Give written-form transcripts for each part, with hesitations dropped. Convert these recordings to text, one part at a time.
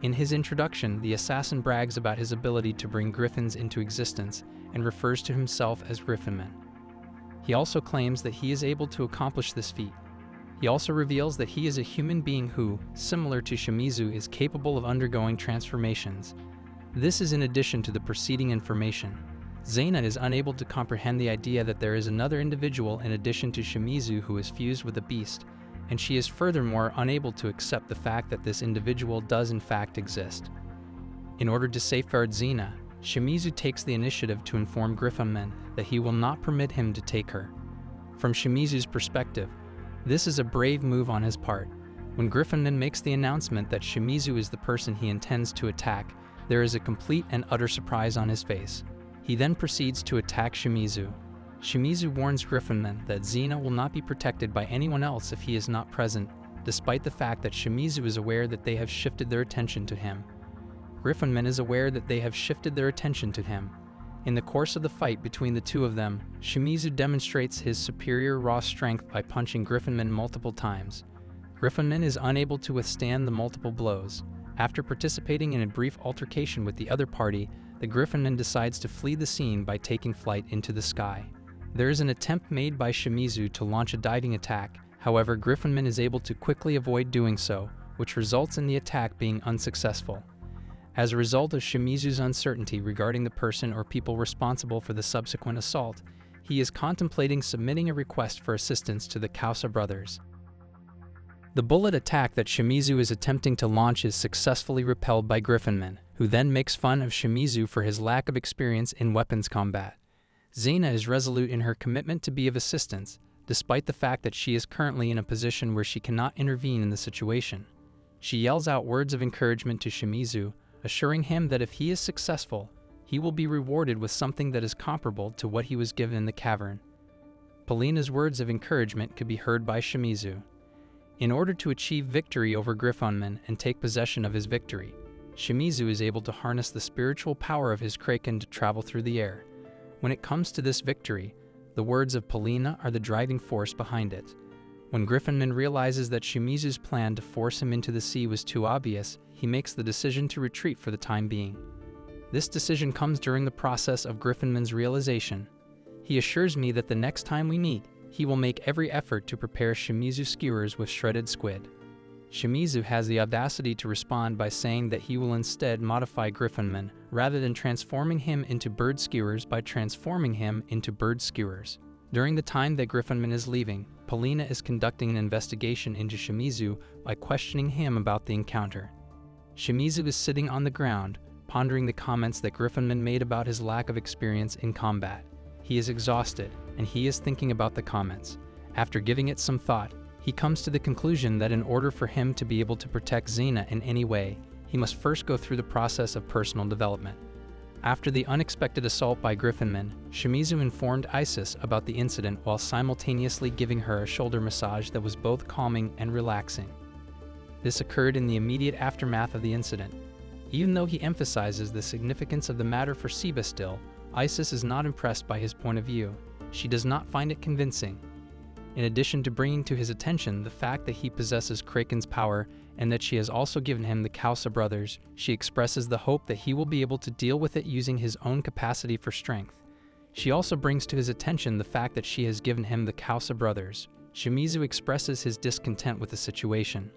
In his introduction, the assassin brags about his ability to bring griffins into existence and refers to himself as Griffinman. He also claims that he is able to accomplish this feat. He also reveals that he is a human being who, similar to Shimizu, is capable of undergoing transformations. This is in addition to the preceding information. Zena is unable to comprehend the idea that there is another individual in addition to Shimizu who is fused with a beast, and she is furthermore unable to accept the fact that this individual does in fact exist. In order to safeguard Zena, Shimizu takes the initiative to inform Griffinman that he will not permit him to take her. From Shimizu's perspective, this is a brave move on his part. When Griffinman makes the announcement that Shimizu is the person he intends to attack, there is a complete and utter surprise on his face. He then proceeds to attack Shimizu. Shimizu warns Griffinman that Zena will not be protected by anyone else if he is not present, despite the fact that Shimizu is aware that they have shifted their attention to him. Griffinman is aware that they have shifted their attention to him. In the course of the fight between the two of them, Shimizu demonstrates his superior raw strength by punching Griffinman multiple times. Griffinman is unable to withstand the multiple blows. After participating in a brief altercation with the other party, the Griffinman decides to flee the scene by taking flight into the sky. There is an attempt made by Shimizu to launch a diving attack, however Griffinman is able to quickly avoid doing so, which results in the attack being unsuccessful. As a result of Shimizu's uncertainty regarding the person or people responsible for the subsequent assault, he is contemplating submitting a request for assistance to the Kausa brothers. The bullet attack that Shimizu is attempting to launch is successfully repelled by Griffinman, who then makes fun of Shimizu for his lack of experience in weapons combat. Zena is resolute in her commitment to be of assistance, despite the fact that she is currently in a position where she cannot intervene in the situation. She yells out words of encouragement to Shimizu, assuring him that if he is successful, he will be rewarded with something that is comparable to what he was given in the cavern. Polina's words of encouragement could be heard by Shimizu. In order to achieve victory over Griffinman and take possession of his victory, Shimizu is able to harness the spiritual power of his kraken to travel through the air. When it comes to this victory, the words of Polina are the driving force behind it. When Griffinman realizes that Shimizu's plan to force him into the sea was too obvious, he makes the decision to retreat for the time being. This decision comes during the process of Griffinman's realization. He assures me that the next time we meet, he will make every effort to prepare Shimizu skewers with shredded squid. Shimizu has the audacity to respond by saying that he will instead modify Griffinman rather than transforming him into bird skewers by transforming him into bird skewers. During the time that Griffinman is leaving, Polina is conducting an investigation into Shimizu by questioning him about the encounter. Shimizu is sitting on the ground, pondering the comments that Griffinman made about his lack of experience in combat. He is exhausted, and he is thinking about the comments. After giving it some thought, he comes to the conclusion that in order for him to be able to protect Zena in any way, he must first go through the process of personal development. After the unexpected assault by Griffinman, Shimizu informed Isis about the incident while simultaneously giving her a shoulder massage that was both calming and relaxing. This occurred in the immediate aftermath of the incident. Even though he emphasizes the significance of the matter for Siba still, Isis is not impressed by his point of view. She does not find it convincing. In addition to bringing to his attention the fact that he possesses Kraken's power and that she has also given him the Kausa brothers, she expresses the hope that he will be able to deal with it using his own capacity for strength. She also brings to his attention the fact that she has given him the Kausa brothers. Shimizu expresses his discontent with the situation.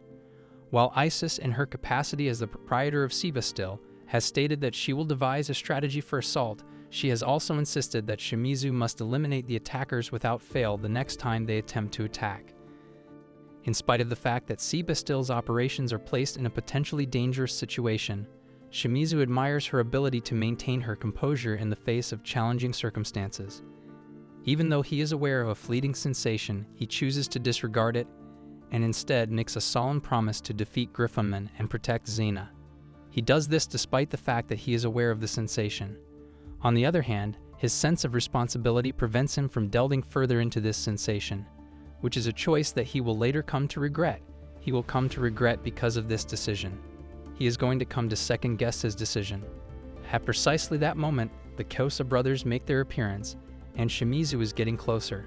While Isis, in her capacity as the proprietor of Siba still, has stated that she will devise a strategy for assault, she has also insisted that Shimizu must eliminate the attackers without fail the next time they attempt to attack. In spite of the fact that Siba Still's operations are placed in a potentially dangerous situation, Shimizu admires her ability to maintain her composure in the face of challenging circumstances. Even though he is aware of a fleeting sensation, he chooses to disregard it and instead makes a solemn promise to defeat Griffinman and protect Zena. He does this despite the fact that he is aware of the sensation. On the other hand, his sense of responsibility prevents him from delving further into this sensation, which is a choice that he will later come to regret. He will come to regret because of this decision. He is going to come to second-guess his decision. At precisely that moment, the Kausa brothers make their appearance, and Shimizu is getting closer.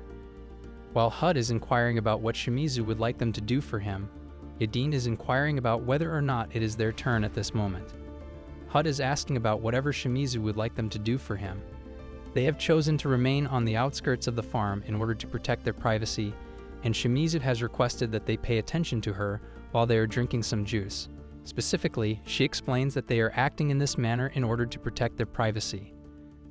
While Hud is inquiring about what Shimizu would like them to do for him, Yadin is inquiring about whether or not it is their turn at this moment. Hud is asking about whatever Shimizu would like them to do for him. They have chosen to remain on the outskirts of the farm in order to protect their privacy, and Shimizu has requested that they pay attention to her while they are drinking some juice. Specifically, she explains that they are acting in this manner in order to protect their privacy.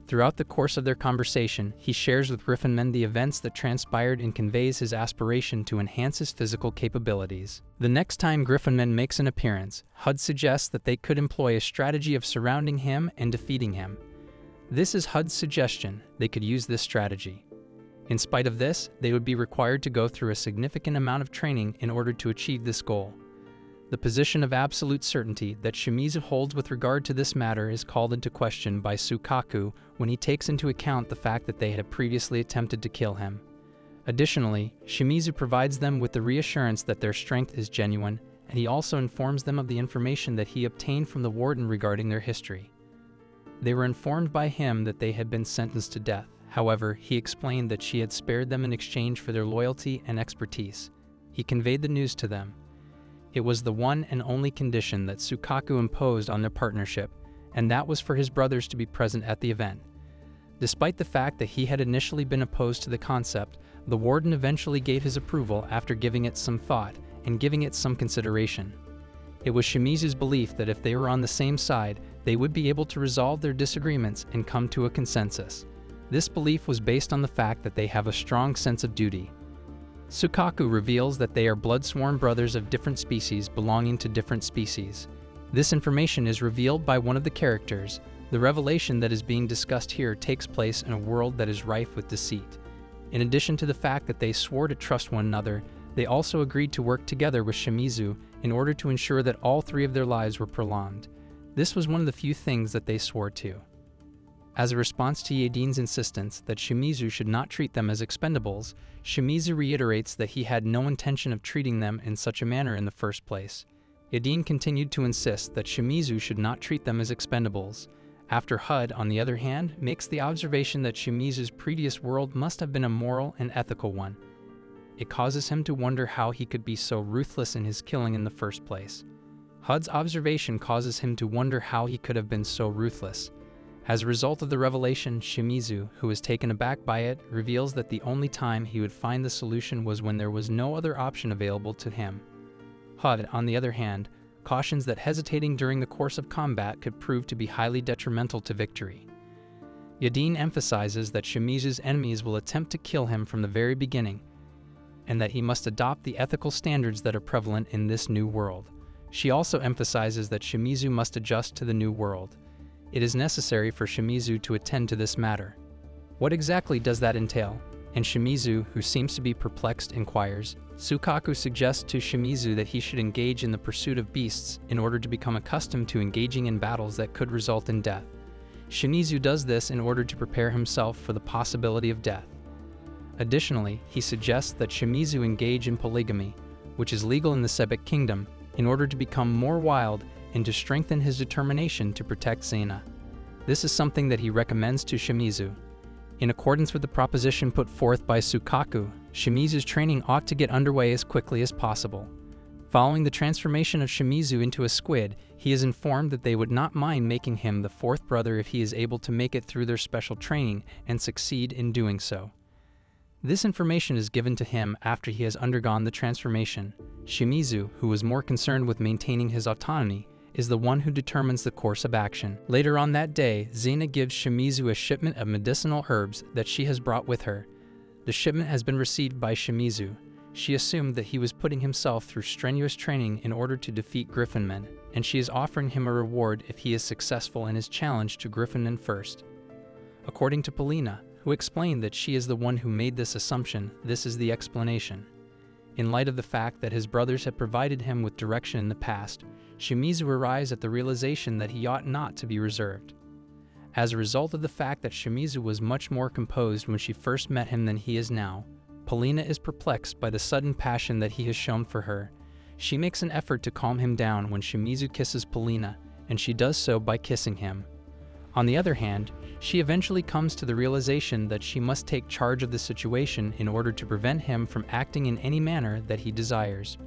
Throughout the course of their conversation, he shares with Griffinman the events that transpired and conveys his aspiration to enhance his physical capabilities. The next time Griffinman makes an appearance, Hud suggests that they could employ a strategy of surrounding him and defeating him. This is Hud's suggestion. They could use this strategy. In spite of this, they would be required to go through a significant amount of training in order to achieve this goal. The position of absolute certainty that Shimizu holds with regard to this matter is called into question by Sukaku when he takes into account the fact that they had previously attempted to kill him. Additionally, Shimizu provides them with the reassurance that their strength is genuine, and he also informs them of the information that he obtained from the warden regarding their history. They were informed by him that they had been sentenced to death. However, he explained that she had spared them in exchange for their loyalty and expertise. He conveyed the news to them. It was the one and only condition that Sukaku imposed on their partnership, and that was for his brothers to be present at the event. Despite the fact that he had initially been opposed to the concept, the warden eventually gave his approval after giving it some thought and giving it some consideration. It was Shimizu's belief that if they were on the same side, they would be able to resolve their disagreements and come to a consensus. This belief was based on the fact that they have a strong sense of duty. Sukaku reveals that they are blood-sworn brothers of different species belonging to different species. This information is revealed by one of the characters. The revelation that is being discussed here takes place in a world that is rife with deceit. In addition to the fact that they swore to trust one another, they also agreed to work together with Shimizu in order to ensure that all three of their lives were prolonged. This was one of the few things that they swore to. As a response to Yadin's insistence that Shimizu should not treat them as expendables, Shimizu reiterates that he had no intention of treating them in such a manner in the first place. Yadin continued to insist that Shimizu should not treat them as expendables. After Hud, on the other hand, makes the observation that Shimizu's previous world must have been a moral and ethical one. It causes him to wonder how he could be so ruthless in his killing in the first place. Hud's observation causes him to wonder how he could have been so ruthless. As a result of the revelation, Shimizu, who is taken aback by it, reveals that the only time he would find the solution was when there was no other option available to him. Hud, on the other hand, cautions that hesitating during the course of combat could prove to be highly detrimental to victory. Yadin emphasizes that Shimizu's enemies will attempt to kill him from the very beginning, and that he must adopt the ethical standards that are prevalent in this new world. She also emphasizes that Shimizu must adjust to the new world. It is necessary for Shimizu to attend to this matter. What exactly does that entail? And Shimizu, who seems to be perplexed, inquires. Sukaku suggests to Shimizu that he should engage in the pursuit of beasts in order to become accustomed to engaging in battles that could result in death. Shimizu does this in order to prepare himself for the possibility of death. Additionally, he suggests that Shimizu engage in polygamy, which is legal in the Sebek Kingdom, in order to become more wild and to strengthen his determination to protect Zena. This is something that he recommends to Shimizu. In accordance with the proposition put forth by Sukaku, Shimizu's training ought to get underway as quickly as possible. Following the transformation of Shimizu into a squid, he is informed that they would not mind making him the fourth brother if he is able to make it through their special training and succeed in doing so. This information is given to him after he has undergone the transformation. Shimizu, who was more concerned with maintaining his autonomy, is the one who determines the course of action. Later on that day, Zena gives Shimizu a shipment of medicinal herbs that she has brought with her. The shipment has been received by Shimizu. She assumed that he was putting himself through strenuous training in order to defeat Griffinman, and she is offering him a reward if he is successful in his challenge to Griffinman first. According to Polina, who explained that she is the one who made this assumption, this is the explanation. In light of the fact that his brothers had provided him with direction in the past, Shimizu arrives at the realization that he ought not to be reserved. As a result of the fact that Shimizu was much more composed when she first met him than he is now, Polina is perplexed by the sudden passion that he has shown for her. She makes an effort to calm him down when Shimizu kisses Polina, and she does so by kissing him. On the other hand, she eventually comes to the realization that she must take charge of the situation in order to prevent him from acting in any manner that he desires.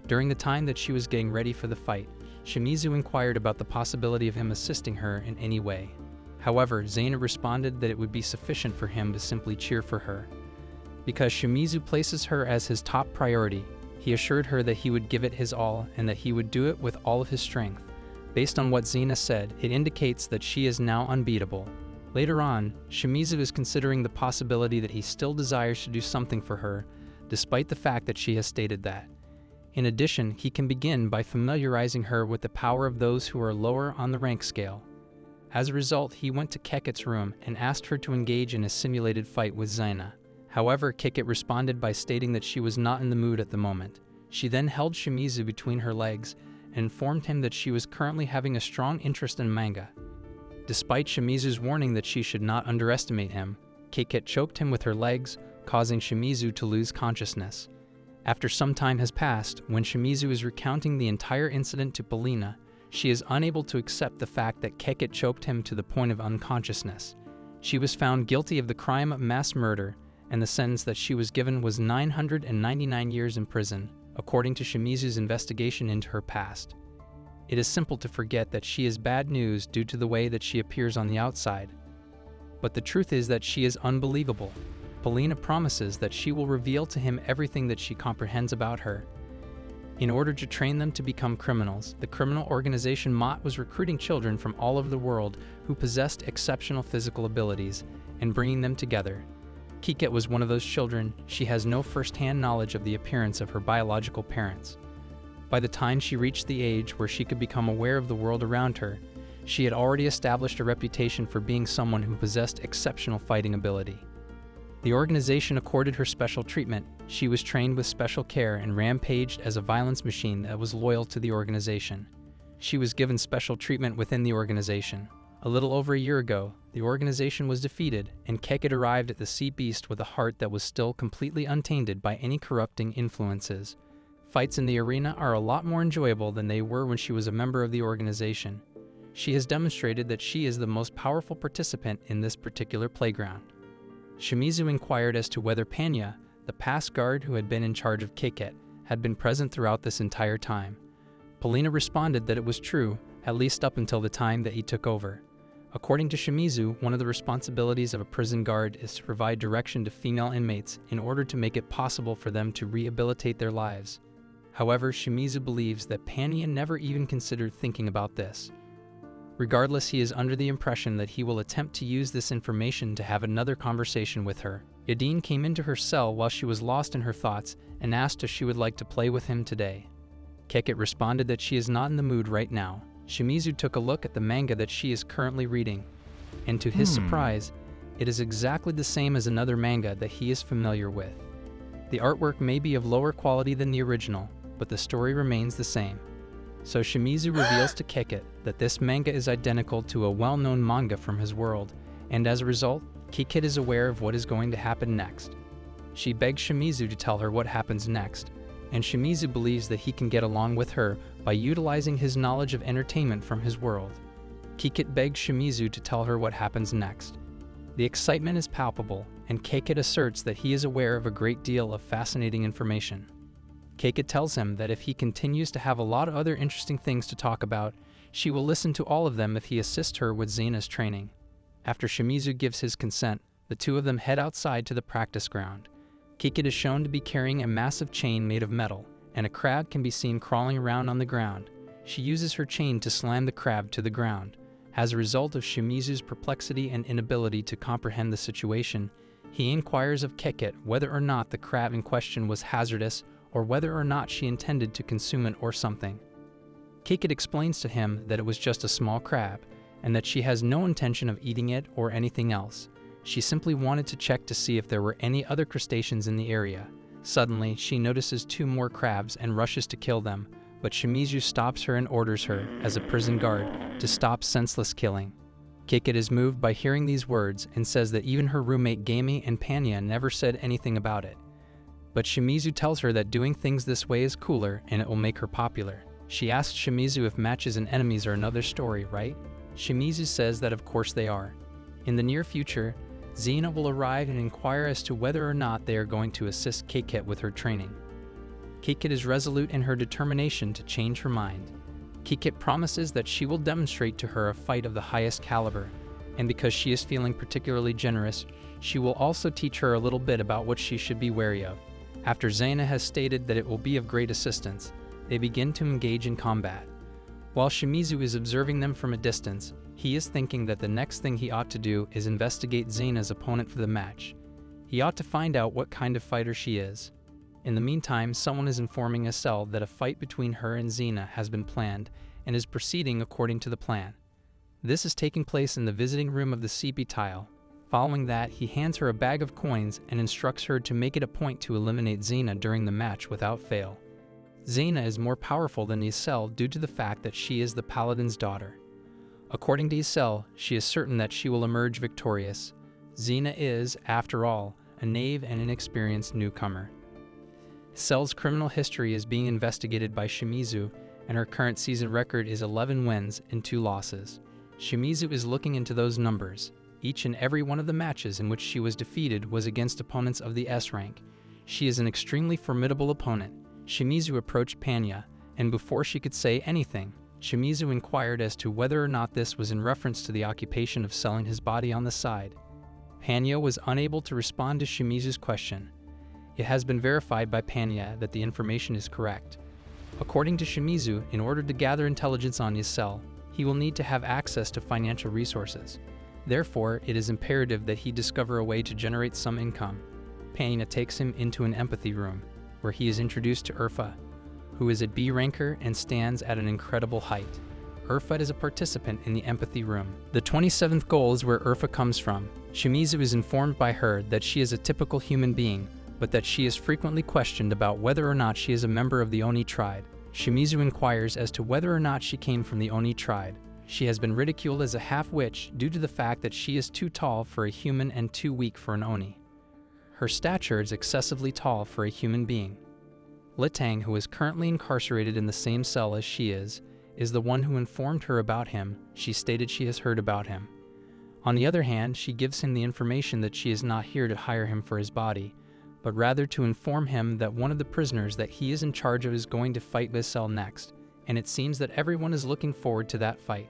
During the time that she was getting ready for the fight, Shimizu inquired about the possibility of him assisting her in any way. However, Zena responded that it would be sufficient for him to simply cheer for her. Because Shimizu places her as his top priority, he assured her that he would give it his all and that he would do it with all of his strength. Based on what Zena said, it indicates that she is now unbeatable. Later on, Shimizu is considering the possibility that he still desires to do something for her, despite the fact that she has stated that. In addition, he can begin by familiarizing her with the power of those who are lower on the rank scale. As a result, he went to Keket's room and asked her to engage in a simulated fight with Zena. However, Keket responded by stating that she was not in the mood at the moment. She then held Shimizu between her legs and informed him that she was currently having a strong interest in manga. Despite Shimizu's warning that she should not underestimate him, Keket choked him with her legs, causing Shimizu to lose consciousness. After some time has passed, when Shimizu is recounting the entire incident to Polina, she is unable to accept the fact that Keket choked him to the point of unconsciousness. She was found guilty of the crime of mass murder, and the sentence that she was given was 999 years in prison, according to Shimizu's investigation into her past. It is simple to forget that she is bad news due to the way that she appears on the outside. But the truth is that she is unbelievable. Polina promises that she will reveal to him everything that she comprehends about her. In order to train them to become criminals, the criminal organization Mott was recruiting children from all over the world who possessed exceptional physical abilities and bringing them together. Keket was one of those children. She has no first-hand knowledge of the appearance of her biological parents. By the time she reached the age where she could become aware of the world around her, she had already established a reputation for being someone who possessed exceptional fighting ability. The organization accorded her special treatment. She was trained with special care and rampaged as a violence machine that was loyal to the organization. She was given special treatment within the organization. A little over a year ago, the organization was defeated, and Keket arrived at the Sea Beast with a heart that was still completely untainted by any corrupting influences. Fights in the arena are a lot more enjoyable than they were when she was a member of the organization. She has demonstrated that she is the most powerful participant in this particular playground. Shimizu inquired as to whether Panya, the past guard who had been in charge of Keket, had been present throughout this entire time. Polina responded that it was true, at least up until the time that he took over. According to Shimizu, one of the responsibilities of a prison guard is to provide direction to female inmates in order to make it possible for them to rehabilitate their lives. However, Shimizu believes that Panya never even considered thinking about this. Regardless, he is under the impression that he will attempt to use this information to have another conversation with her. Yadin came into her cell while she was lost in her thoughts and asked if she would like to play with him today. Keket responded that she is not in the mood right now. Shimizu took a look at the manga that she is currently reading, and to his surprise, it is exactly the same as another manga that he is familiar with. The artwork may be of lower quality than the original, but the story remains the same. So Shimizu reveals to Keket that this manga is identical to a well-known manga from his world, and as a result, Keket is aware of what is going to happen next. She begs Shimizu to tell her what happens next, and Shimizu believes that he can get along with her by utilizing his knowledge of entertainment from his world. Keket begs Shimizu to tell her what happens next. The excitement is palpable, and Keket asserts that he is aware of a great deal of fascinating information. Keket tells him that if he continues to have a lot of other interesting things to talk about, she will listen to all of them if he assists her with Zena's training. After Shimizu gives his consent, the two of them head outside to the practice ground. Keket is shown to be carrying a massive chain made of metal, and a crab can be seen crawling around on the ground. She uses her chain to slam the crab to the ground. As a result of Shimizu's perplexity and inability to comprehend the situation, he inquires of Keket whether or not the crab in question was hazardous or whether or not she intended to consume it or something. Keket explains to him that it was just a small crab, and that she has no intention of eating it or anything else. She simply wanted to check to see if there were any other crustaceans in the area. Suddenly, she notices two more crabs and rushes to kill them, but Shimizu stops her and orders her, as a prison guard, to stop senseless killing. Keket is moved by hearing these words and says that even her roommate Gami and Panya never said anything about it. But Shimizu tells her that doing things this way is cooler and it will make her popular. She asks Shimizu if matches and enemies are another story, right? Shimizu says that of course they are. In the near future, Zena will arrive and inquire as to whether or not they are going to assist Keket with her training. Kikit is resolute in her determination to change her mind. Kikit promises that she will demonstrate to her a fight of the highest caliber, and because she is feeling particularly generous, she will also teach her a little bit about what she should be wary of. After Zena has stated that it will be of great assistance, they begin to engage in combat. While Shimizu is observing them from a distance, he is thinking that the next thing he ought to do is investigate Zena's opponent for the match. He ought to find out what kind of fighter she is. In the meantime, someone is informing Isel that a fight between her and Zena has been planned and is proceeding according to the plan. This is taking place in the visiting room of the CP tile. Following that, he hands her a bag of coins and instructs her to make it a point to eliminate Zena during the match without fail. Zena is more powerful than Isel due to the fact that she is the paladin's daughter. According to Isel, she is certain that she will emerge victorious. Zena is, after all, a knave and inexperienced newcomer. Isel's criminal history is being investigated by Shimizu, and her current season record is 11 wins and 2 losses. Shimizu is looking into those numbers. Each and every one of the matches in which she was defeated was against opponents of the S rank. She is an extremely formidable opponent. Shimizu approached Panya, and before she could say anything, Shimizu inquired as to whether or not this was in reference to the occupation of selling his body on the side. Panya was unable to respond to Shimizu's question. It has been verified by Panya that the information is correct. According to Shimizu, in order to gather intelligence on Isel, he will need to have access to financial resources. Therefore, it is imperative that he discover a way to generate some income. Panya takes him into an empathy room, where he is introduced to Urfa, who is a B ranker and stands at an incredible height. Urfa is a participant in the empathy room. The 27th goal is where Urfa comes from. Shimizu is informed by her that she is a typical human being, but that she is frequently questioned about whether or not she is a member of the Oni tribe. Shimizu inquires as to whether or not she came from the Oni tribe. She has been ridiculed as a half-witch due to the fact that she is too tall for a human and too weak for an Oni. Her stature is excessively tall for a human being. Litang, who is currently incarcerated in the same cell as she is the one who informed her about him. She stated she has heard about him. On the other hand, she gives him the information that she is not here to hire him for his body, but rather to inform him that one of the prisoners that he is in charge of is going to fight Isel next, and it seems that everyone is looking forward to that fight.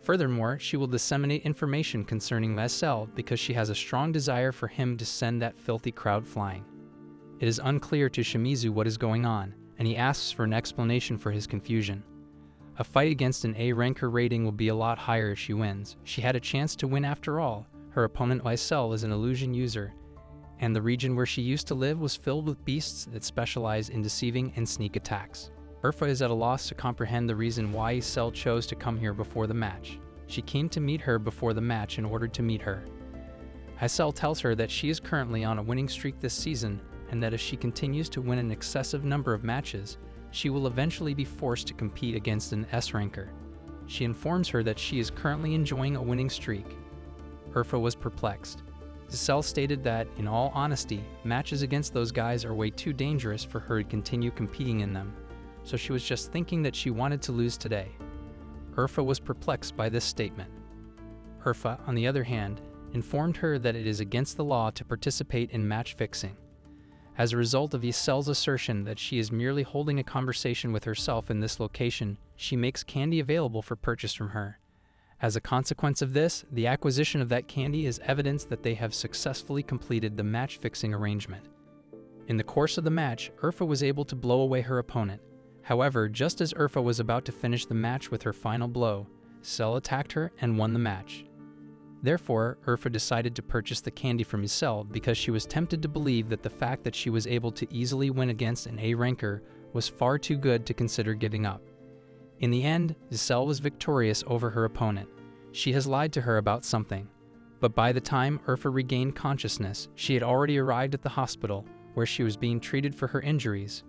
Furthermore, she will disseminate information concerning Isel because she has a strong desire for him to send that filthy crowd flying. It is unclear to Shimizu what is going on, and he asks for an explanation for his confusion. A fight against an A ranker rating will be a lot higher if she wins. She had a chance to win after all. Her opponent Isel is an illusion user, and the region where she used to live was filled with beasts that specialize in deceiving and sneak attacks. Urfa is at a loss to comprehend the reason why Isel chose to come here before the match. She came to meet her before the match in order to meet her. Isel tells her that she is currently on a winning streak this season, and that if she continues to win an excessive number of matches, she will eventually be forced to compete against an S ranker. She informs her that she is currently enjoying a winning streak. Urfa was perplexed. Isel stated that, in all honesty, matches against those guys are way too dangerous for her to continue competing in them, so she was just thinking that she wanted to lose today. Urfa was perplexed by this statement. Urfa, on the other hand, informed her that it is against the law to participate in match fixing. As a result of Isel's assertion that she is merely holding a conversation with herself in this location, she makes candy available for purchase from her. As a consequence of this, the acquisition of that candy is evidence that they have successfully completed the match-fixing arrangement. In the course of the match, Urfa was able to blow away her opponent. However, just as Urfa was about to finish the match with her final blow, Isel attacked her and won the match. Therefore, Urfa decided to purchase the candy from Isel because she was tempted to believe that the fact that she was able to easily win against an A ranker was far too good to consider giving up. In the end, Isel was victorious over her opponent. She has lied to her about something, but by the time Urfa regained consciousness, she had already arrived at the hospital, where she was being treated for her injuries.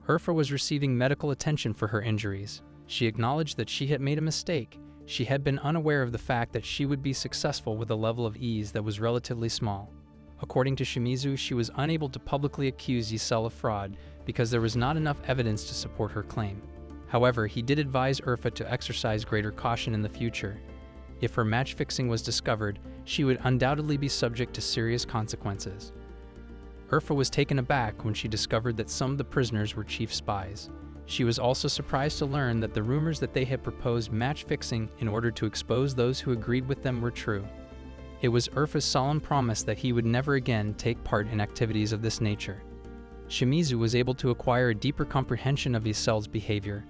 Urfa was receiving medical attention for her injuries. She acknowledged that she had made a mistake. She had been unaware of the fact that she would be successful with a level of ease that was relatively small. According to Shimizu, she was unable to publicly accuse Isel of fraud because there was not enough evidence to support her claim. However, he did advise Urfa to exercise greater caution in the future. If her match fixing was discovered, she would undoubtedly be subject to serious consequences. Urfa was taken aback when she discovered that some of the prisoners were chief spies. She was also surprised to learn that the rumors that they had proposed match-fixing in order to expose those who agreed with them were true. It was Urfa's solemn promise that he would never again take part in activities of this nature. Shimizu was able to acquire a deeper comprehension of Isel's behavior,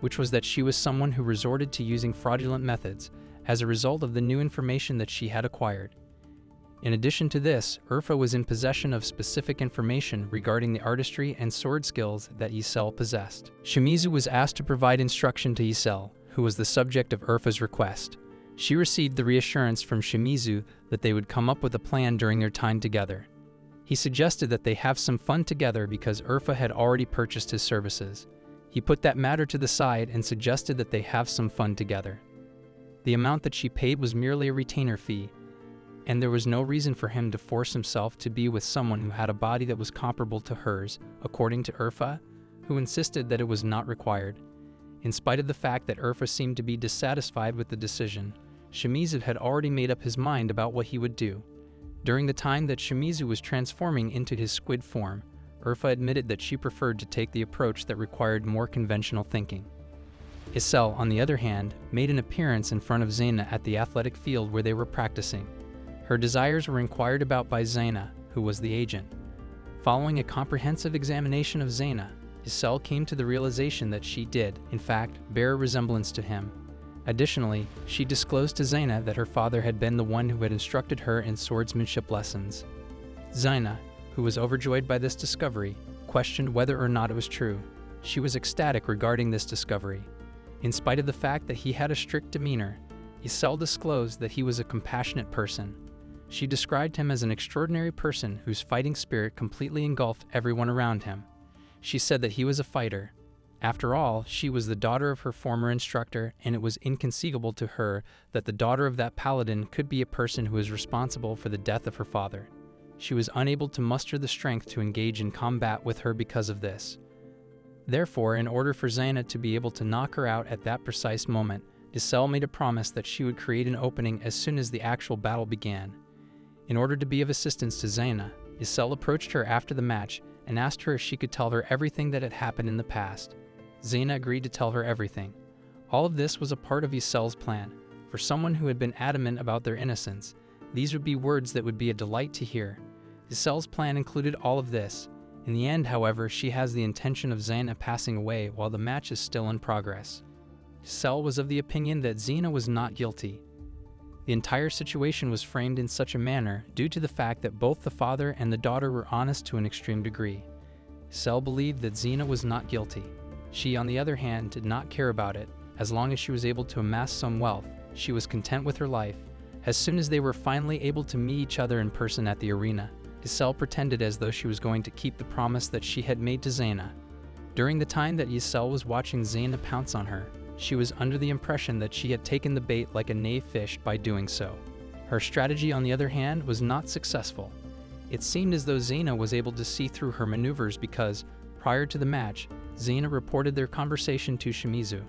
which was that she was someone who resorted to using fraudulent methods as a result of the new information that she had acquired. In addition to this, Urfa was in possession of specific information regarding the artistry and sword skills that Isel possessed. Shimizu was asked to provide instruction to Isel, who was the subject of Urfa's request. She received the reassurance from Shimizu that they would come up with a plan during their time together. He suggested that they have some fun together because Urfa had already purchased his services. He put that matter to the side and suggested that they have some fun together. The amount that she paid was merely a retainer fee, and there was no reason for him to force himself to be with someone who had a body that was comparable to hers, according to Urfa, who insisted that it was not required. In spite of the fact that Urfa seemed to be dissatisfied with the decision, Shimizu had already made up his mind about what he would do. During the time that Shimizu was transforming into his squid form, Urfa admitted that she preferred to take the approach that required more conventional thinking. Isel, on the other hand, made an appearance in front of Zena at the athletic field where they were practicing. Her desires were inquired about by Zena, who was the agent. Following a comprehensive examination of Zena, Isel came to the realization that she did, in fact, bear a resemblance to him. Additionally, she disclosed to Zena that her father had been the one who had instructed her in swordsmanship lessons. Zena, who was overjoyed by this discovery, questioned whether or not it was true. She was ecstatic regarding this discovery. In spite of the fact that he had a strict demeanor, Isel disclosed that he was a compassionate person. She described him as an extraordinary person whose fighting spirit completely engulfed everyone around him. She said that he was a fighter. After all, she was the daughter of her former instructor, and it was inconceivable to her that the daughter of that paladin could be a person who was responsible for the death of her father. She was unable to muster the strength to engage in combat with her because of this. Therefore, in order for Zena to be able to knock her out at that precise moment, Isel made a promise that she would create an opening as soon as the actual battle began. In order to be of assistance to Zena, Isel approached her after the match and asked her if she could tell her everything that had happened in the past. Zena agreed to tell her everything. All of this was a part of Isel's plan. For someone who had been adamant about their innocence, these would be words that would be a delight to hear. Isel's plan included all of this. In the end, however, she has the intention of Zena passing away while the match is still in progress. Isel was of the opinion that Zena was not guilty. The entire situation was framed in such a manner due to the fact that both the father and the daughter were honest to an extreme degree. Isel believed that Zena was not guilty. She, on the other hand, did not care about it. As long as she was able to amass some wealth, she was content with her life. As soon as they were finally able to meet each other in person at the arena, Isel pretended as though she was going to keep the promise that she had made to Zena. During the time that Isel was watching Zena pounce on her, she was under the impression that she had taken the bait like a knave fish by doing so. Her strategy, on the other hand, was not successful. It seemed as though Zena was able to see through her maneuvers because, prior to the match, Zena reported their conversation to Shimizu.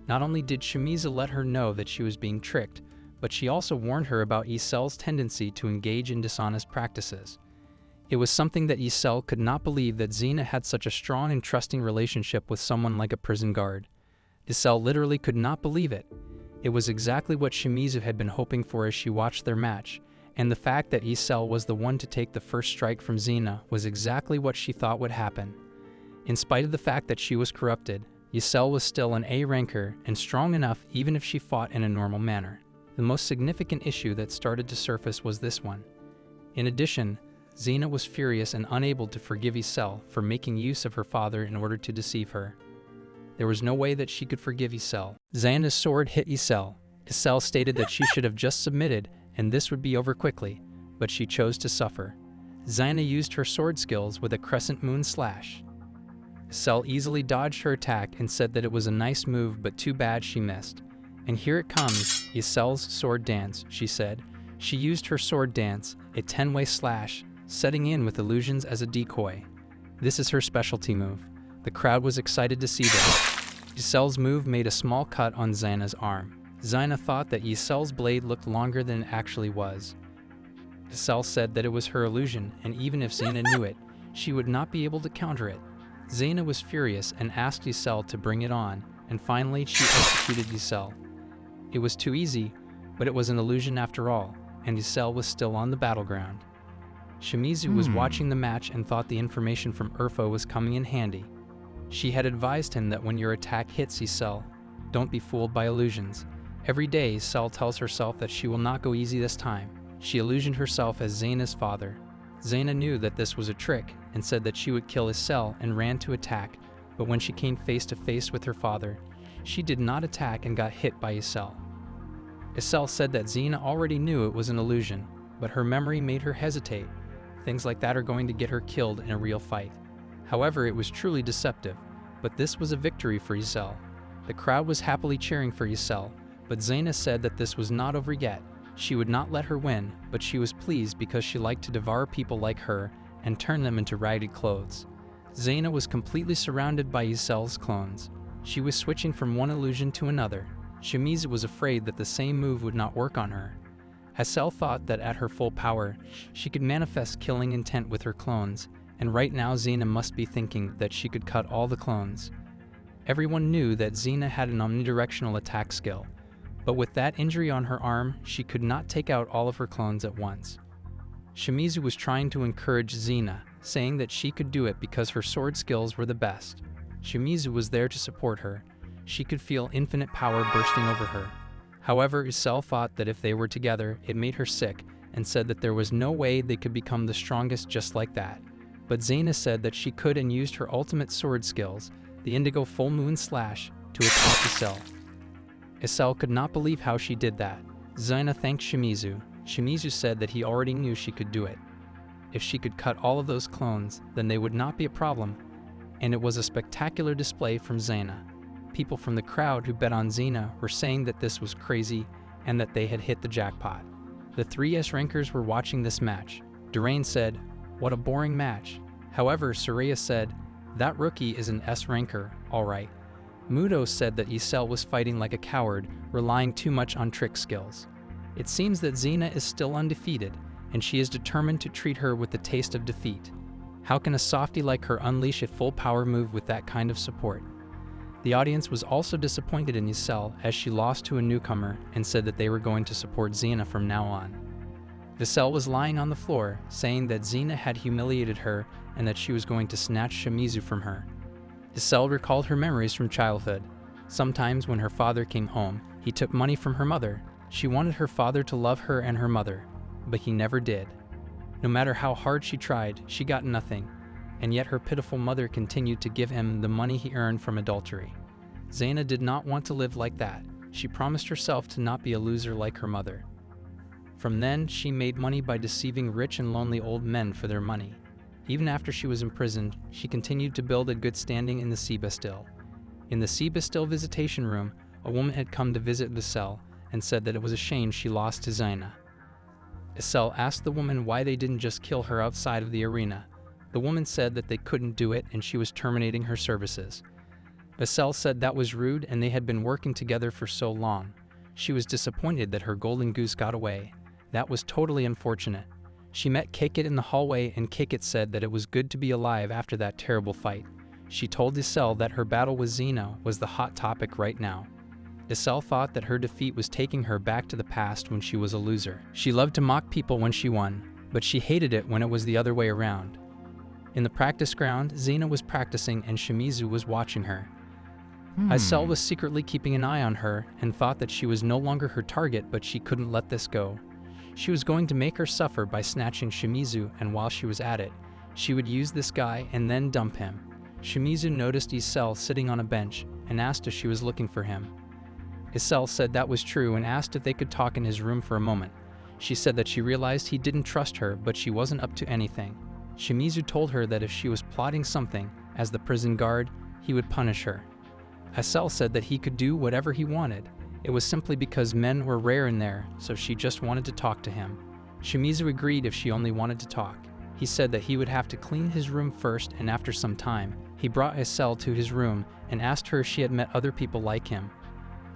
Not only did Shimizu let her know that she was being tricked, but she also warned her about Isel's tendency to engage in dishonest practices. It was something that Isel could not believe that Zena had such a strong and trusting relationship with someone like a prison guard. Isel literally could not believe it. It was exactly what Shimizu had been hoping for as she watched their match, and the fact that Isel was the one to take the first strike from Zena was exactly what she thought would happen. In spite of the fact that she was corrupted, Isel was still an A ranker and strong enough even if she fought in a normal manner. The most significant issue that started to surface was this one. In addition, Zena was furious and unable to forgive Isel for making use of her father in order to deceive her. There was no way that she could forgive Isel. Zena's sword hit Isel. Isel stated that she should have just submitted and this would be over quickly, but she chose to suffer. Zena used her sword skills with a crescent moon slash. Isel easily dodged her attack and said that it was a nice move, but too bad she missed. And here it comes, Isel's sword dance, she said. She used her sword dance, a 10-way slash, setting in with illusions as a decoy. This is her specialty move. The crowd was excited to see this. Isel's move made a small cut on Zena's arm. Zena thought that Isel's blade looked longer than it actually was. Isel said that it was her illusion, and even if Zena knew it, she would not be able to counter it. Zena was furious and asked Isel to bring it on, and finally she executed Isel. It was too easy, but it was an illusion after all, and Isel was still on the battleground. Shimizu was watching the match and thought the information from Urfa was coming in handy. She had advised him that when your attack hits Isel, don't be fooled by illusions. Every day, Isel tells herself that she will not go easy this time. She illusioned herself as Zena's father. Zena knew that this was a trick and said that she would kill Isel and ran to attack, but when she came face to face with her father, she did not attack and got hit by Isel. Isel said that Zena already knew it was an illusion, but her memory made her hesitate. Things like that are going to get her killed in a real fight. However, it was truly deceptive, but this was a victory for Isel. The crowd was happily cheering for Isel, but Zena said that this was not over yet. She would not let her win, but she was pleased because she liked to devour people like her and turn them into ragged clothes. Zena was completely surrounded by Isel's clones. She was switching from one illusion to another. Shimizu was afraid that the same move would not work on her. Isel thought that at her full power, she could manifest killing intent with her clones, and right now Zena must be thinking that she could cut all the clones. Everyone knew that Zena had an omnidirectional attack skill, but with that injury on her arm, she could not take out all of her clones at once. Shimizu was trying to encourage Zena, saying that she could do it because her sword skills were the best. Shimizu was there to support her. She could feel infinite power bursting over her. However, Isel thought that if they were together, it made her sick, and said that there was no way they could become the strongest just like that. But Zena said that she could and used her ultimate sword skills, the Indigo Full Moon Slash, to attack Isel. Isel could not believe how she did that. Zena thanked Shimizu. Shimizu said that he already knew she could do it. If she could cut all of those clones, then they would not be a problem, and it was a spectacular display from Zena. People from the crowd who bet on Zena were saying that this was crazy and that they had hit the jackpot. The three S-rankers were watching this match. Durain said, "What a boring match." However, Soraya said, "That rookie is an S-ranker, all right." Muto said that Isel was fighting like a coward, relying too much on trick skills. It seems that Zena is still undefeated, and she is determined to treat her with the taste of defeat. How can a softie like her unleash a full power move with that kind of support? The audience was also disappointed in Isel as she lost to a newcomer and said that they were going to support Zena from now on. Isel was lying on the floor, saying that Zena had humiliated her and that she was going to snatch Shimizu from her. Isel recalled her memories from childhood. Sometimes when her father came home, he took money from her mother. She wanted her father to love her and her mother, but he never did. No matter how hard she tried, she got nothing, and yet her pitiful mother continued to give him the money he earned from adultery. Zena did not want to live like that. She promised herself to not be a loser like her mother. From then, she made money by deceiving rich and lonely old men for their money. Even after she was imprisoned, she continued to build a good standing in the Sea Bastille. In the Sea Bastille visitation room, a woman had come to visit Isel and said that it was a shame she lost to Zena. Isel asked the woman why they didn't just kill her outside of the arena. The woman said that they couldn't do it and she was terminating her services. Isel said that was rude and they had been working together for so long. She was disappointed that her golden goose got away. That was totally unfortunate. She met Kekit in the hallway and Kekit said that it was good to be alive after that terrible fight. She told Isel that her battle with Zena was the hot topic right now. Isel thought that her defeat was taking her back to the past when she was a loser. She loved to mock people when she won, but she hated it when it was the other way around. In the practice ground, Zena was practicing and Shimizu was watching her. Isel was secretly keeping an eye on her and thought that she was no longer her target, but she couldn't let this go. She was going to make her suffer by snatching Shimizu, and while she was at it, she would use this guy and then dump him. Shimizu noticed Isel sitting on a bench and asked if she was looking for him. Isel said that was true and asked if they could talk in his room for a moment. She said that she realized he didn't trust her, but she wasn't up to anything. Shimizu told her that if she was plotting something, as the prison guard, he would punish her. Isel said that he could do whatever he wanted. It was simply because men were rare in there, so she just wanted to talk to him. Shimizu agreed if she only wanted to talk. He said that he would have to clean his room first, and after some time, he brought Isel to his room and asked her if she had met other people like him.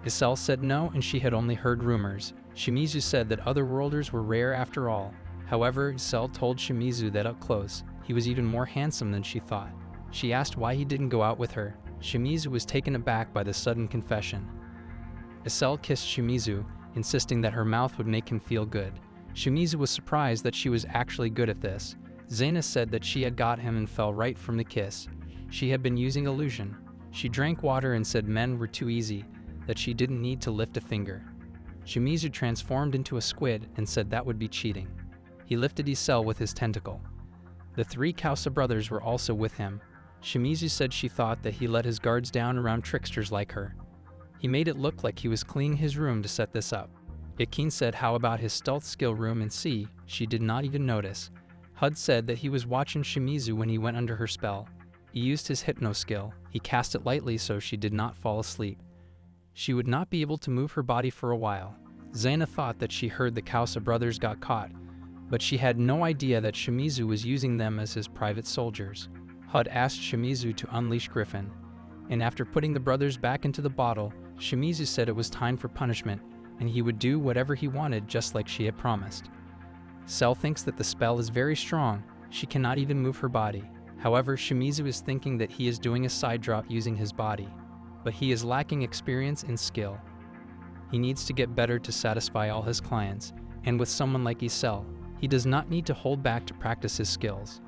Isel said no, and she had only heard rumors. Shimizu said that otherworlders were rare after all. However, Isel told Shimizu that up close, he was even more handsome than she thought. She asked why he didn't go out with her. Shimizu was taken aback by the sudden confession. Isel kissed Shimizu, insisting that her mouth would make him feel good. Shimizu was surprised that she was actually good at this. Zena said that she had got him and fell right from the kiss. She had been using illusion. She drank water and said men were too easy, that she didn't need to lift a finger. Shimizu transformed into a squid and said that would be cheating. He lifted Isel with his tentacle. The 3 Kausa brothers were also with him. Shimizu said she thought that he let his guards down around tricksters like her. He made it look like he was cleaning his room to set this up. Ikin said how about his stealth skill room in C, she did not even notice. Hud said that he was watching Shimizu when he went under her spell. He used his hypno skill. He cast it lightly so she did not fall asleep. She would not be able to move her body for a while. Zena thought that she heard the Kausa brothers got caught, but she had no idea that Shimizu was using them as his private soldiers. Hud asked Shimizu to unleash Griffin, and after putting the brothers back into the bottle, Shimizu said it was time for punishment, and he would do whatever he wanted just like she had promised. Cell thinks that the spell is very strong. She cannot even move her body. However, Shimizu is thinking that he is doing a side drop using his body, but he is lacking experience and skill. He needs to get better to satisfy all his clients, and with someone like Isel, he does not need to hold back to practice his skills.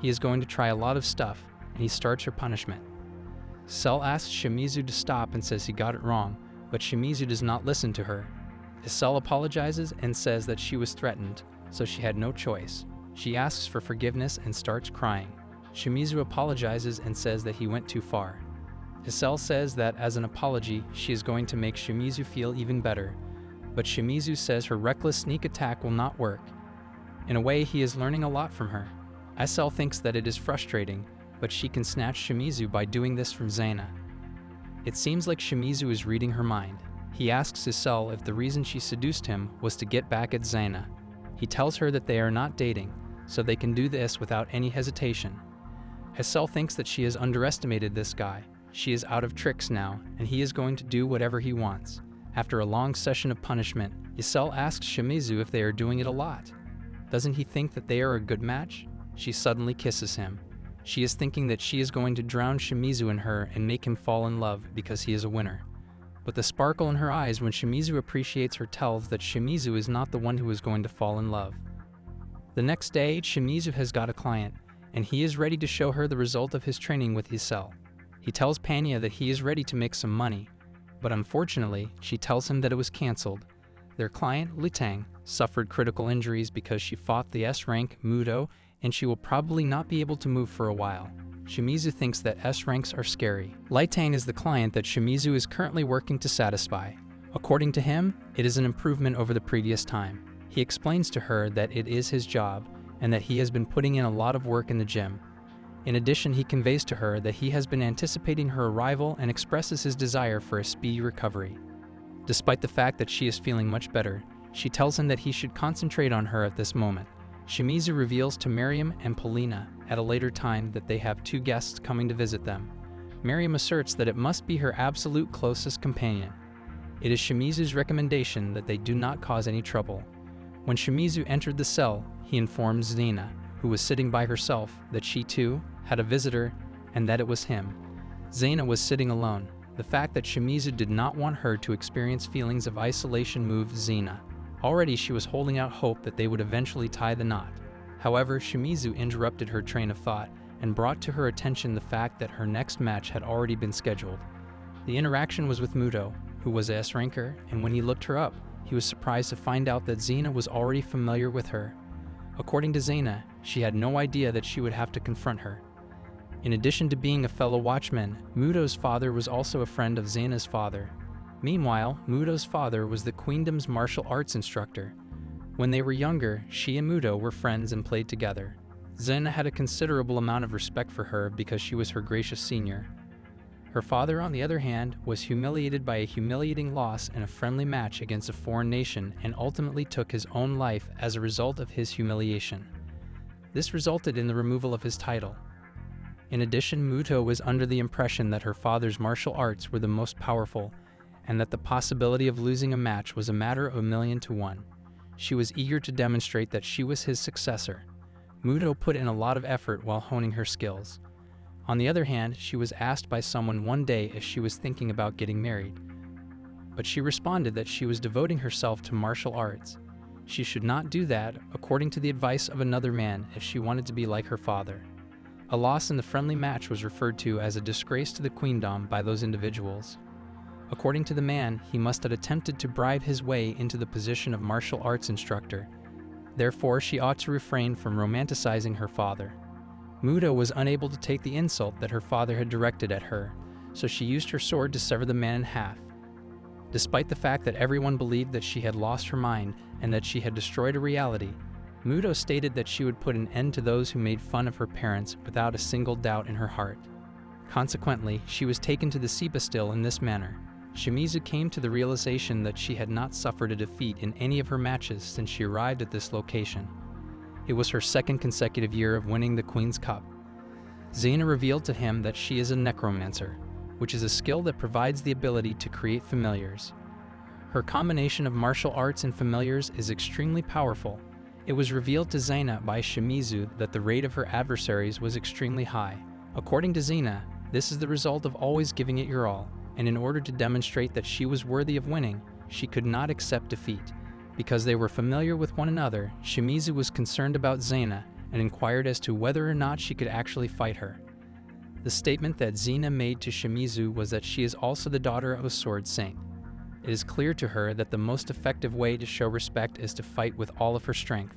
He is going to try a lot of stuff, and he starts her punishment. Cell asks Shimizu to stop and says he got it wrong, but Shimizu does not listen to her. Isel apologizes and says that she was threatened, so she had no choice. She asks for forgiveness and starts crying. Shimizu apologizes and says that he went too far. Isel says that as an apology, she is going to make Shimizu feel even better, but Shimizu says her reckless sneak attack will not work. In a way, he is learning a lot from her. Isel thinks that it is frustrating, but she can snatch Shimizu by doing this from Zena. It seems like Shimizu is reading her mind. He asks Isel if the reason she seduced him was to get back at Zena. He tells her that they are not dating, so they can do this without any hesitation. Isel thinks that she has underestimated this guy. She is out of tricks now, and he is going to do whatever he wants. After a long session of punishment, Isel asks Shimizu if they are doing it a lot. Doesn't he think that they are a good match? She suddenly kisses him. She is thinking that she is going to drown Shimizu in her and make him fall in love because he is a winner. But the sparkle in her eyes when Shimizu appreciates her tells that Shimizu is not the one who is going to fall in love. The next day, Shimizu has got a client, and he is ready to show her the result of his training with Isel. He tells Panya that he is ready to make some money, but unfortunately, she tells him that it was cancelled. Their client, Litang, suffered critical injuries because she fought the S-rank Mudo, and she will probably not be able to move for a while. Shimizu thinks that S-ranks are scary. Litang is the client that Shimizu is currently working to satisfy. According to him, it is an improvement over the previous time. He explains to her that it is his job, and that he has been putting in a lot of work in the gym. In addition, he conveys to her that he has been anticipating her arrival and expresses his desire for a speedy recovery. Despite the fact that she is feeling much better, she tells him that he should concentrate on her at this moment. Shimizu reveals to Miriam and Polina at a later time that they have 2 guests coming to visit them. Miriam asserts that it must be her absolute closest companion. It is Shimizu's recommendation that they do not cause any trouble. When Shimizu entered the cell, he informed Zena, who was sitting by herself, that she too had a visitor and that it was him. Zena was sitting alone. The fact that Shimizu did not want her to experience feelings of isolation moved Zena. Already she was holding out hope that they would eventually tie the knot. However, Shimizu interrupted her train of thought and brought to her attention the fact that her next match had already been scheduled. The interaction was with Mudo, who was a S-ranker, and when he looked her up, he was surprised to find out that Zena was already familiar with her. According to Zena, she had no idea that she would have to confront her. In addition to being a fellow watchman, Mudo's father was also a friend of Zena's father. Meanwhile, Mudo's father was the Queendom's martial arts instructor. When they were younger, she and Mudo were friends and played together. Zena had a considerable amount of respect for her because she was her gracious senior. Her father, on the other hand, was humiliated by a humiliating loss in a friendly match against a foreign nation and ultimately took his own life as a result of his humiliation. This resulted in the removal of his title. In addition, Muto was under the impression that her father's martial arts were the most powerful, and that the possibility of losing a match was a matter of 1,000,000 to 1. she was eager to demonstrate that she was his successor. Muto put in a lot of effort while honing her skills. On the other hand, she was asked by someone one day if she was thinking about getting married, but she responded that she was devoting herself to martial arts. She should not do that, according to the advice of another man, if she wanted to be like her father. A loss in the friendly match was referred to as a disgrace to the queendom by those individuals. According to the man, he must have attempted to bribe his way into the position of martial arts instructor. Therefore, she ought to refrain from romanticizing her father. Muto was unable to take the insult that her father had directed at her, so she used her sword to sever the man in half. Despite the fact that everyone believed that she had lost her mind and that she had destroyed a reality, Muto stated that she would put an end to those who made fun of her parents without a single doubt in her heart. Consequently, she was taken to the sea bastille in this manner. Shimizu came to the realization that she had not suffered a defeat in any of her matches since she arrived at this location. It was her second consecutive year of winning the Queen's Cup. Zena revealed to him that she is a necromancer, which is a skill that provides the ability to create familiars. Her combination of martial arts and familiars is extremely powerful. It was revealed to Zena by Shimizu that the rate of her adversaries was extremely high. According to Zena, this is the result of always giving it your all, and in order to demonstrate that she was worthy of winning, she could not accept defeat. Because they were familiar with one another, Shimizu was concerned about Zena and inquired as to whether or not she could actually fight her. The statement that Zena made to Shimizu was that she is also the daughter of a sword saint. It is clear to her that the most effective way to show respect is to fight with all of her strength.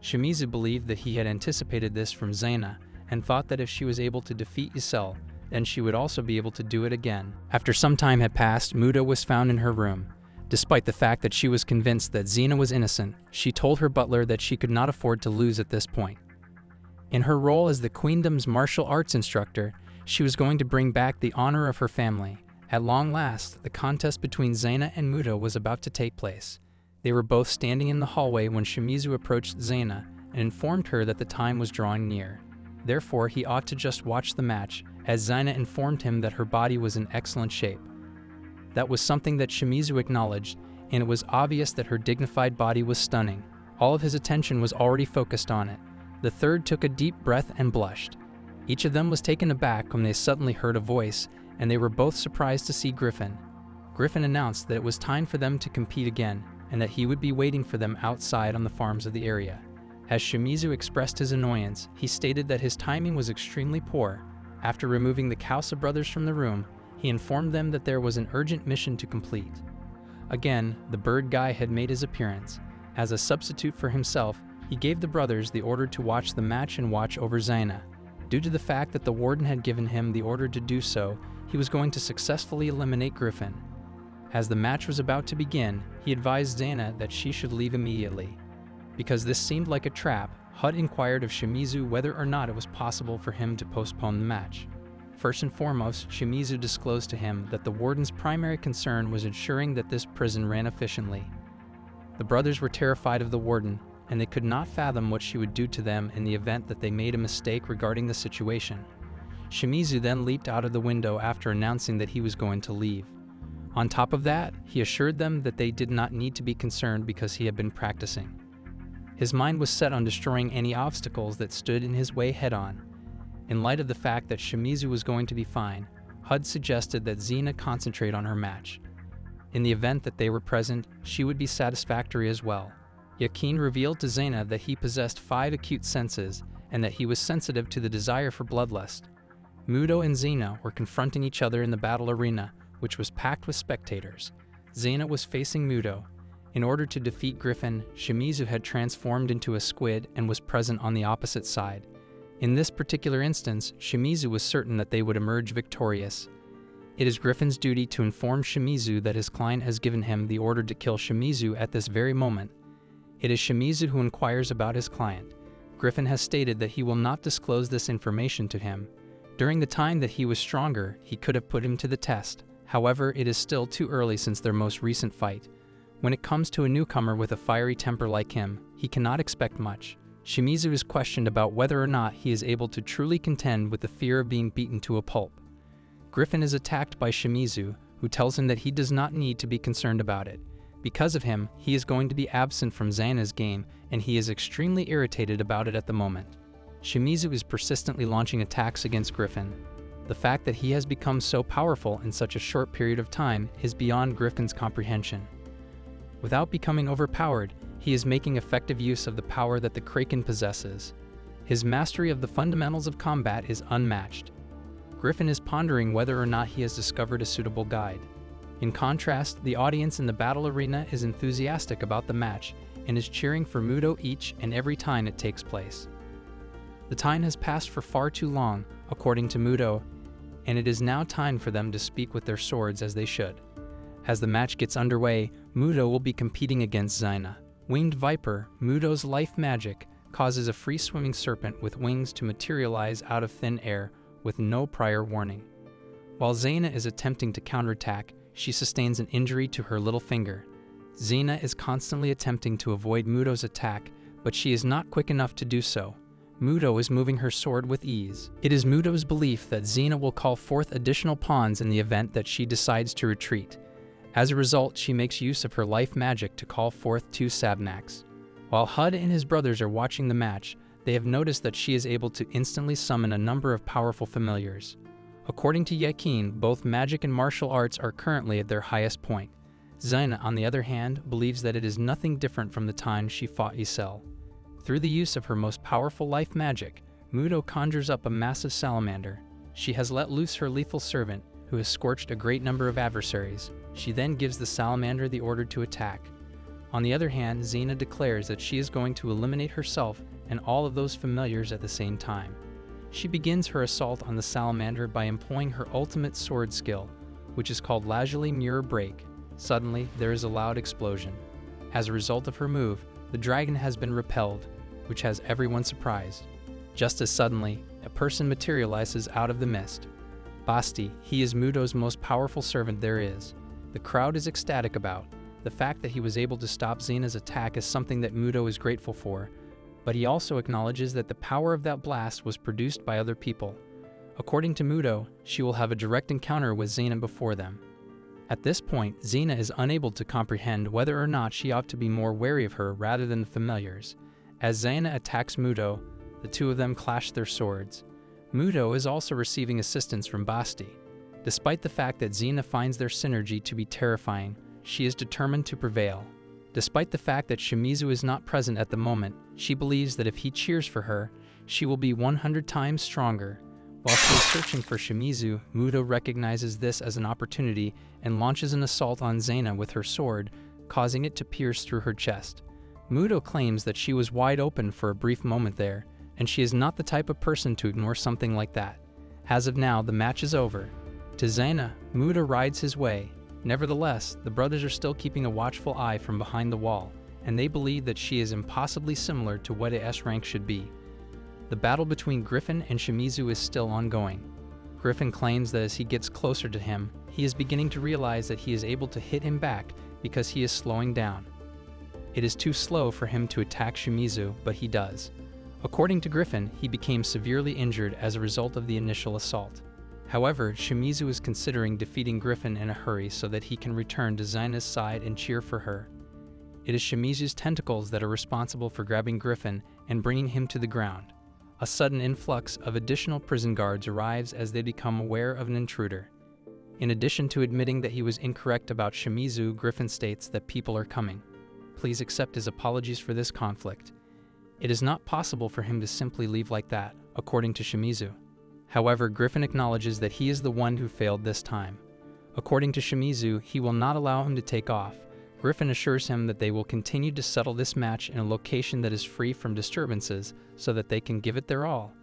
Shimizu believed that he had anticipated this from Zena and thought that if she was able to defeat Isel, then she would also be able to do it again. After some time had passed, Muto was found in her room. Despite the fact that she was convinced that Zena was innocent, she told her butler that she could not afford to lose at this point. In her role as the queendom's martial arts instructor, she was going to bring back the honor of her family. At long last, the contest between Zena and Muto was about to take place. They were both standing in the hallway when Shimizu approached Zena and informed her that the time was drawing near. Therefore, he ought to just watch the match, as Zena informed him that her body was in excellent shape. That was something that Shimizu acknowledged, and it was obvious that her dignified body was stunning. All of his attention was already focused on it. The third took a deep breath and blushed. Each of them was taken aback when they suddenly heard a voice, and they were both surprised to see Griffin. Griffin announced that it was time for them to compete again, and that he would be waiting for them outside on the farms of the area. As Shimizu expressed his annoyance, he stated that his timing was extremely poor. After removing the Kausa brothers from the room, he informed them that there was an urgent mission to complete. Again, the bird guy had made his appearance. As a substitute for himself, he gave the brothers the order to watch the match and watch over Zena. Due to the fact that the warden had given him the order to do so, he was going to successfully eliminate Griffin. As the match was about to begin, he advised Zena that she should leave immediately. Because this seemed like a trap, Hud inquired of Shimizu whether or not it was possible for him to postpone the match. First and foremost, Shimizu disclosed to him that the warden's primary concern was ensuring that this prison ran efficiently. The brothers were terrified of the warden, and they could not fathom what she would do to them in the event that they made a mistake regarding the situation. Shimizu then leaped out of the window after announcing that he was going to leave. On top of that, he assured them that they did not need to be concerned because he had been practicing. His mind was set on destroying any obstacles that stood in his way head-on. In light of the fact that Shimizu was going to be fine, Hud suggested that Zena concentrate on her match. In the event that they were present, she would be satisfactory as well. Yakin revealed to Zena that he possessed 5 acute senses and that he was sensitive to the desire for bloodlust. Muto and Zena were confronting each other in the battle arena, which was packed with spectators. Zena was facing Muto. In order to defeat Griffin, Shimizu had transformed into a squid and was present on the opposite side. In this particular instance, Shimizu was certain that they would emerge victorious. It is Griffin's duty to inform Shimizu that his client has given him the order to kill Shimizu at this very moment. It is Shimizu who inquires about his client. Griffin has stated that he will not disclose this information to him. During the time that he was stronger, he could have put him to the test. However, it is still too early since their most recent fight. When it comes to a newcomer with a fiery temper like him, he cannot expect much. Shimizu is questioned about whether or not he is able to truly contend with the fear of being beaten to a pulp. Griffin is attacked by Shimizu, who tells him that he does not need to be concerned about it. Because of him, he is going to be absent from Zena's game, and he is extremely irritated about it at the moment. Shimizu is persistently launching attacks against Griffin. The fact that he has become so powerful in such a short period of time is beyond Griffin's comprehension. Without becoming overpowered, he is making effective use of the power that the Kraken possesses. His mastery of the fundamentals of combat is unmatched. Griffin is pondering whether or not he has discovered a suitable guide. In contrast, the audience in the battle arena is enthusiastic about the match and is cheering for Muto each and every time it takes place. The time has passed for far too long, according to Muto, and it is now time for them to speak with their swords as they should. As the match gets underway, Muto will be competing against Zena. Winged Viper, Muto's life magic, causes a free-swimming serpent with wings to materialize out of thin air with no prior warning. While Zena is attempting to counterattack, she sustains an injury to her little finger. Zena is constantly attempting to avoid Muto's attack, but she is not quick enough to do so. Muto is moving her sword with ease. It is Muto's belief that Zena will call forth additional pawns in the event that she decides to retreat. As a result, she makes use of her life magic to call forth 2 Sabnaks. While Hud and his brothers are watching the match, they have noticed that she is able to instantly summon a number of powerful familiars. According to Yakin, both magic and martial arts are currently at their highest point. Zena, on the other hand, believes that it is nothing different from the time she fought Isel. Through the use of her most powerful life magic, Muto conjures up a massive salamander. She has let loose her lethal servant, who has scorched a great number of adversaries. She then gives the salamander the order to attack. On the other hand, Zena declares that she is going to eliminate herself and all of those familiars at the same time. She begins her assault on the salamander by employing her ultimate sword skill, which is called Lazuli Mirror Break. Suddenly, there is a loud explosion. As a result of her move, the dragon has been repelled, which has everyone surprised. Just as suddenly, a person materializes out of the mist. Basti, he is Muto's most powerful servant there is. The crowd is ecstatic about. The fact that he was able to stop Zena's attack is something that Muto is grateful for, but he also acknowledges that the power of that blast was produced by other people. According to Muto, she will have a direct encounter with Zena before them. At this point, Zena is unable to comprehend whether or not she ought to be more wary of her rather than the familiars. As Zena attacks Muto, the two of them clash their swords. Muto is also receiving assistance from Basti. Despite the fact that Zena finds their synergy to be terrifying, she is determined to prevail. Despite the fact that Shimizu is not present at the moment, she believes that if he cheers for her, she will be 100 times stronger. While she is searching for Shimizu, Muto recognizes this as an opportunity and launches an assault on Zena with her sword, causing it to pierce through her chest. Muto claims that she was wide open for a brief moment there, and she is not the type of person to ignore something like that. As of now, the match is over. To Zena, Muto rides his way. Nevertheless, the brothers are still keeping a watchful eye from behind the wall, and they believe that she is impossibly similar to what a S rank should be. The battle between Griffin and Shimizu is still ongoing. Griffin claims that as he gets closer to him, he is beginning to realize that he is able to hit him back because he is slowing down. It is too slow for him to attack Shimizu, but he does. According to Griffin, he became severely injured as a result of the initial assault. However, Shimizu is considering defeating Griffin in a hurry so that he can return to Zena's side and cheer for her. It is Shimizu's tentacles that are responsible for grabbing Griffin and bringing him to the ground. A sudden influx of additional prison guards arrives as they become aware of an intruder. In addition to admitting that he was incorrect about Shimizu, Griffin states that people are coming. Please accept his apologies for this conflict. It is not possible for him to simply leave like that, according to Shimizu. However, Griffin acknowledges that he is the one who failed this time. According to Shimizu, he will not allow him to take off. Griffin assures him that they will continue to settle this match in a location that is free from disturbances so that they can give it their all.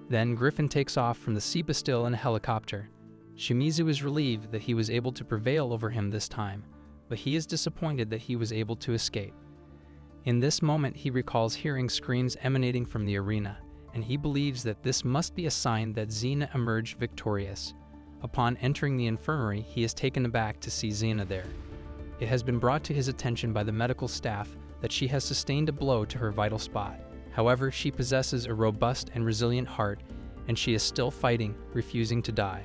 Then Griffin takes off from the Sea Bastille in a helicopter. Shimizu is relieved that he was able to prevail over him this time, but he is disappointed that he was able to escape. In this moment, he recalls hearing screams emanating from the arena, and he believes that this must be a sign that Zena emerged victorious. Upon entering the infirmary, he is taken aback to see Zena there. It has been brought to his attention by the medical staff that she has sustained a blow to her vital spot. However, she possesses a robust and resilient heart, and she is still fighting, refusing to die.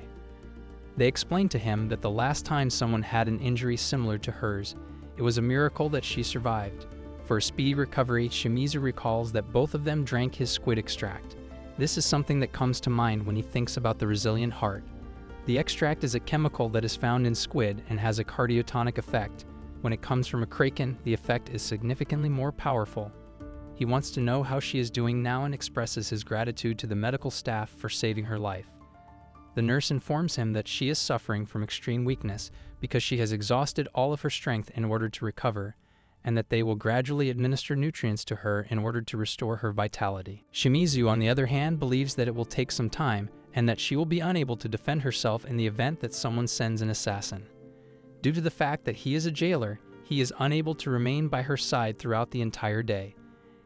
They explain to him that the last time someone had an injury similar to hers, It was a miracle that she survived. For a speedy recovery, Shimizu recalls that both of them drank his squid extract. This is something that comes to mind when he thinks about the resilient heart. The extract is a chemical that is found in squid and has a cardiotonic effect. When it comes from a kraken, the effect is significantly more powerful. He wants to know how she is doing now and expresses his gratitude to the medical staff for saving her life. The nurse informs him that she is suffering from extreme weakness because she has exhausted all of her strength in order to recover, and that they will gradually administer nutrients to her in order to restore her vitality. Shimizu, on the other hand, believes that it will take some time and that she will be unable to defend herself in the event that someone sends an assassin. Due to the fact that he is a jailer, he is unable to remain by her side throughout the entire day.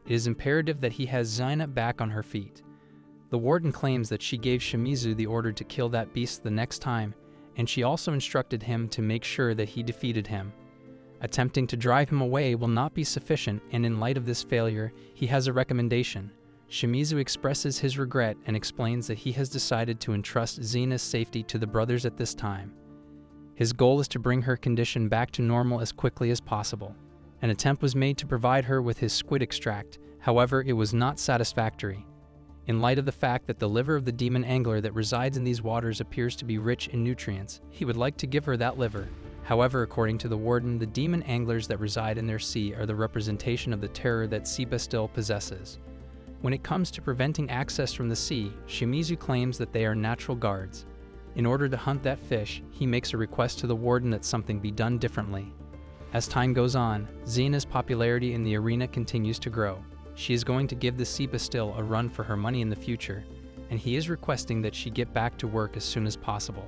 It is imperative that he has Zena back on her feet. The warden claims that she gave Shimizu the order to kill that beast the next time, and she also instructed him to make sure that he defeated him. Attempting to drive him away will not be sufficient, and in light of this failure, he has a recommendation. Shimizu expresses his regret and explains that he has decided to entrust Zena's safety to the brothers at this time. His goal is to bring her condition back to normal as quickly as possible. An attempt was made to provide her with his squid extract, however, it was not satisfactory. In light of the fact that the liver of the demon angler that resides in these waters appears to be rich in nutrients, he would like to give her that liver. However, according to the warden, the demon anglers that reside in their sea are the representation of the terror that sea bastille possesses. When it comes to preventing access from the sea, Shimizu claims that they are natural guards. In order to hunt that fish, he makes a request to the warden that something be done differently. As time goes on, Zena's popularity in the arena continues to grow. She is going to give the sea bastille a run for her money in the future, and he is requesting that she get back to work as soon as possible.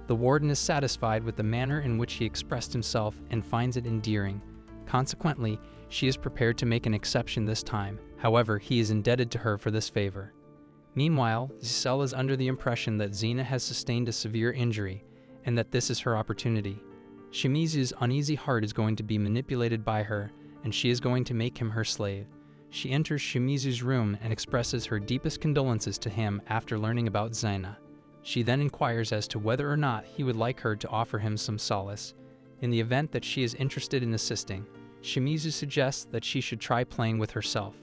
The warden is satisfied with the manner in which he expressed himself and finds it endearing. Consequently, she is prepared to make an exception this time. However, he is indebted to her for this favor. Meanwhile, Isel is under the impression that Zena has sustained a severe injury and that this is her opportunity. Shimizu's uneasy heart is going to be manipulated by her, and she is going to make him her slave. She enters Shimizu's room and expresses her deepest condolences to him after learning about Zena. She then inquires as to whether or not he would like her to offer him some solace. In the event that she is interested in assisting, Shimizu suggests that she should try playing with herself.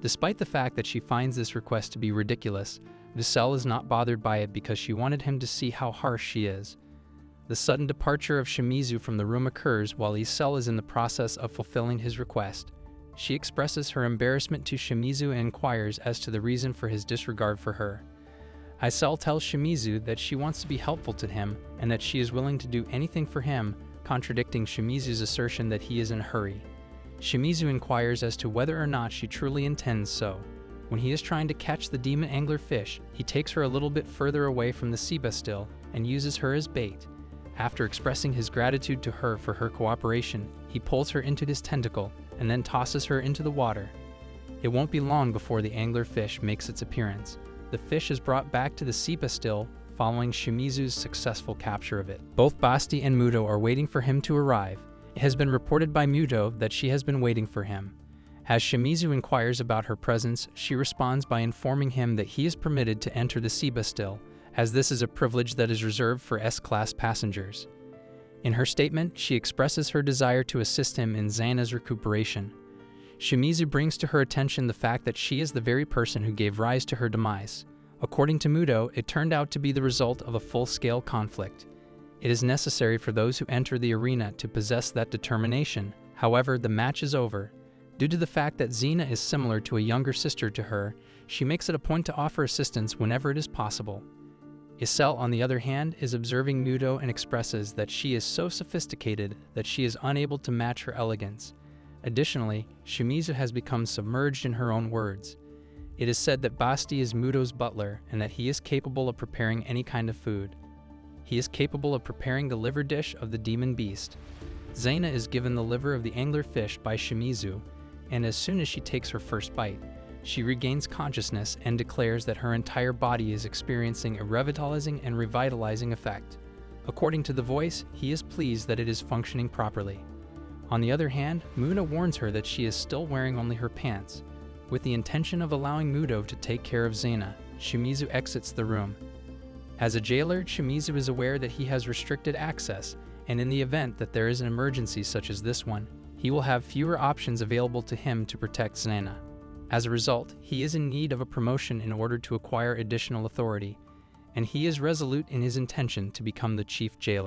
Despite the fact that she finds this request to be ridiculous, Isel is not bothered by it because she wanted him to see how harsh she is. The sudden departure of Shimizu from the room occurs while Isel is in the process of fulfilling his request. She expresses her embarrassment to Shimizu and inquires as to the reason for his disregard for her. Isel tells Shimizu that she wants to be helpful to him and that she is willing to do anything for him, contradicting Shimizu's assertion that he is in a hurry. Shimizu inquires as to whether or not she truly intends so. When he is trying to catch the demon angler fish, he takes her a little bit further away from the sea bastille and uses her as bait. After expressing his gratitude to her for her cooperation, he pulls her into his tentacle and then tosses her into the water. It won't be long before the angler fish makes its appearance. The fish is brought back to the sea bastille following Shimizu's successful capture of it. Both Basti and Muto are waiting for him to arrive. It has been reported by Muto that she has been waiting for him. As Shimizu inquires about her presence, she responds by informing him that he is permitted to enter the sea bastille, as this is a privilege that is reserved for S-class passengers. In her statement, she expresses her desire to assist him in Zena's recuperation. Shimizu brings to her attention the fact that she is the very person who gave rise to her demise. According to Muto, it turned out to be the result of a full-scale conflict. It is necessary for those who enter the arena to possess that determination. However, the match is over. Due to the fact that Zena is similar to a younger sister to her, she makes it a point to offer assistance whenever it is possible. Isel, on the other hand, is observing Muto and expresses that she is so sophisticated that she is unable to match her elegance. Additionally, Shimizu has become submerged in her own words. It is said that Basti is Muto's butler and that he is capable of preparing any kind of food. He is capable of preparing the liver dish of the demon beast. Zena is given the liver of the angler fish by Shimizu, and as soon as she takes her first bite, she regains consciousness and declares that her entire body is experiencing a revitalizing and revitalizing effect. According to the voice, he is pleased that it is functioning properly. On the other hand, Muto warns her that she is still wearing only her pants. With the intention of allowing Muto to take care of Zena, Shimizu exits the room. As a jailer, Shimizu is aware that he has restricted access, and in the event that there is an emergency such as this one, he will have fewer options available to him to protect Zena. As a result, he is in need of a promotion in order to acquire additional authority, and he is resolute in his intention to become the chief jailer.